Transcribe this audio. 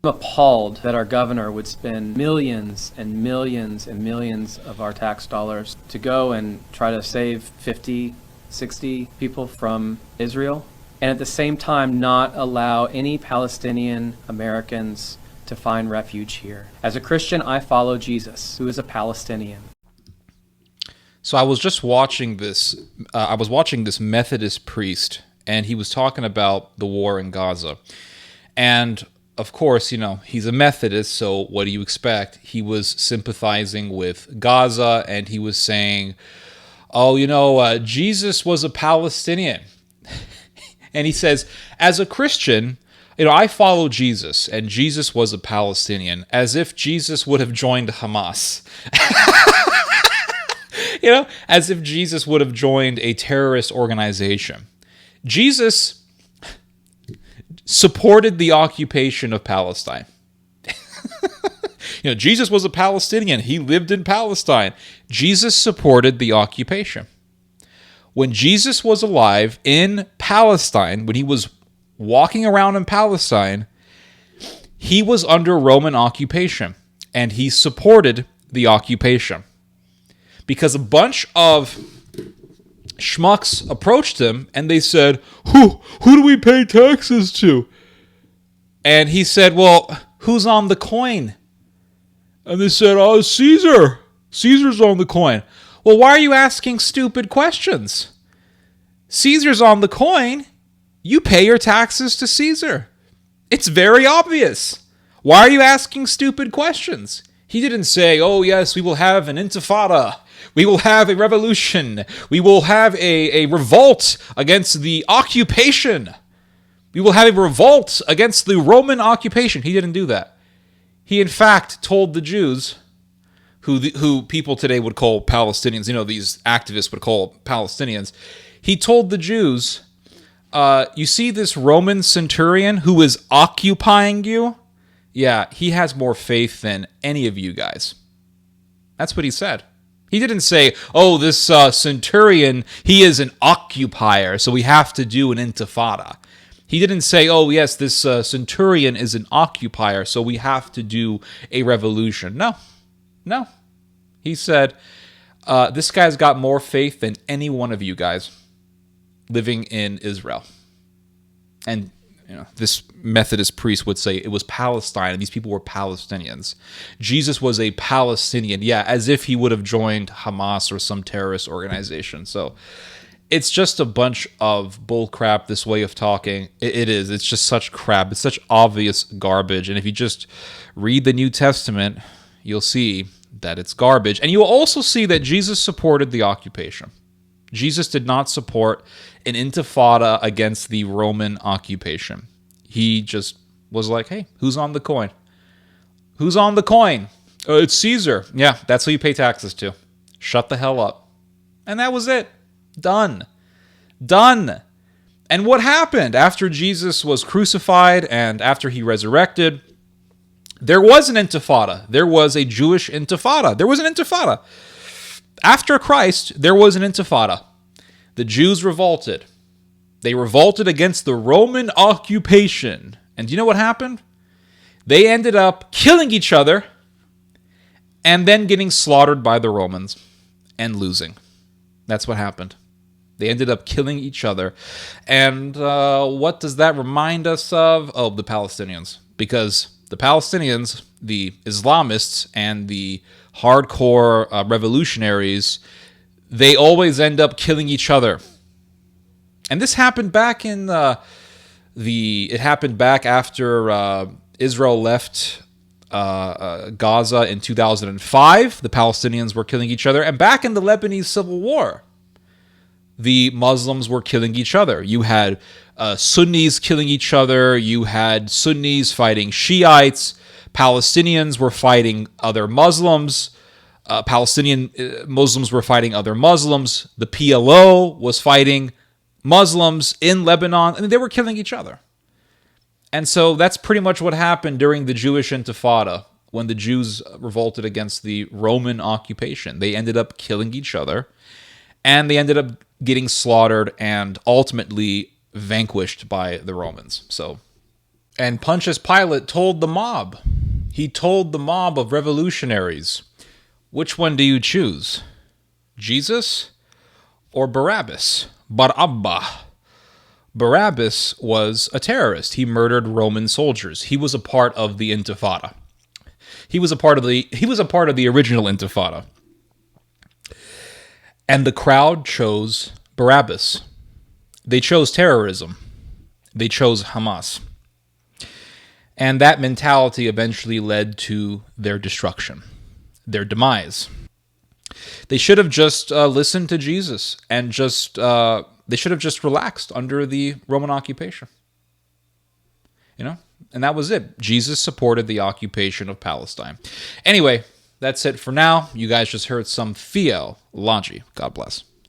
appalled that our governor would spend millions and millions and millions of our tax dollars to go and try to save 50, 60 people from Israel, and at the same time not allow any Palestinian Americans to find refuge here. As a Christian, I follow Jesus, who is a Palestinian. So I was just watching this. I was watching this Methodist priest, and he was talking about the war in Gaza. And of course, he's a Methodist, so what do you expect? He was sympathizing with Gaza, and he was saying, Jesus was a Palestinian. And he says, as a Christian, I follow Jesus, and Jesus was a Palestinian, as if Jesus would have joined Hamas. As if Jesus would have joined a terrorist organization. Jesus supported the occupation of Palestine. Jesus was a Palestinian. He lived in Palestine. Jesus supported the occupation. When Jesus was alive in Palestine, when he was walking around in Palestine, he was under Roman occupation, and he supported the occupation. Because a bunch of schmucks approached him and they said, who do we pay taxes to? And he said, well, who's on the coin? And they said, oh, Caesar. Caesar's on the coin. Well, why are you asking stupid questions? Caesar's on the coin. You pay your taxes to Caesar. It's very obvious. Why are you asking stupid questions? He didn't say, oh, yes, we will have an intifada. We will have a revolution. We will have a revolt against the occupation. We will have a revolt against the Roman occupation. He didn't do that. He, in fact, told the Jews, who people today would call Palestinians, these activists would call Palestinians. He told the Jews, you see this Roman centurion who is occupying you? Yeah, he has more faith than any of you guys. That's what he said. He didn't say, oh, this centurion, he is an occupier, so we have to do an intifada. He didn't say, oh, yes, this centurion is an occupier, so we have to do a revolution. No. He said, this guy's got more faith than any one of you guys living in Israel. And this Methodist priest would say it was Palestine, and these people were Palestinians. Jesus was a Palestinian, as if he would have joined Hamas or some terrorist organization. So it's just a bunch of bullcrap, this way of talking. It is. It's just such crap. It's such obvious garbage. And if you just read the New Testament, you'll see that it's garbage. And you will also see that Jesus supported the occupation. Jesus did not support an intifada against the Roman occupation. He just was like, hey, who's on the coin? Who's on the coin? It's Caesar. Yeah, that's who you pay taxes to. Shut the hell up. And that was it. Done. And what happened after Jesus was crucified and after he resurrected? There was an intifada. There was a Jewish intifada. There was an intifada. After Christ, there was an intifada. The Jews revolted. They revolted against the Roman occupation. And do you know what happened? They ended up killing each other and then getting slaughtered by the Romans and losing. That's what happened. They ended up killing each other. And what does that remind us of? Oh, the Palestinians. Because the Palestinians, the Islamists, and the hardcore revolutionaries, they always end up killing each other. And this happened back in it happened back after Israel left Gaza in 2005. The Palestinians were killing each other. And back in the Lebanese Civil War, the Muslims were killing each other. You had Sunnis killing each other. You had Sunnis fighting Shiites. Palestinians were fighting other Muslims. Palestinian Muslims were fighting other Muslims. The PLO was fighting Muslims in Lebanon. I mean, they were killing each other. And so that's pretty much what happened during the Jewish Intifada when the Jews revolted against the Roman occupation. They ended up killing each other, and they ended up getting slaughtered and ultimately vanquished by the Romans. So And Pontius Pilate told the mob. He told the mob of revolutionaries, which one do you choose? Jesus or Barabbas? Barabba. Barabbas was a terrorist. He murdered Roman soldiers. He was a part of the Intifada. He was a part of the original Intifada. And the crowd chose Barabbas. They chose terrorism. They chose Hamas. And that mentality eventually led to their destruction, their demise. They should have just listened to Jesus and they should have just relaxed under the Roman occupation. And that was it. Jesus supported the occupation of Palestine. Anyway, that's it for now. You guys just heard some theology. God bless.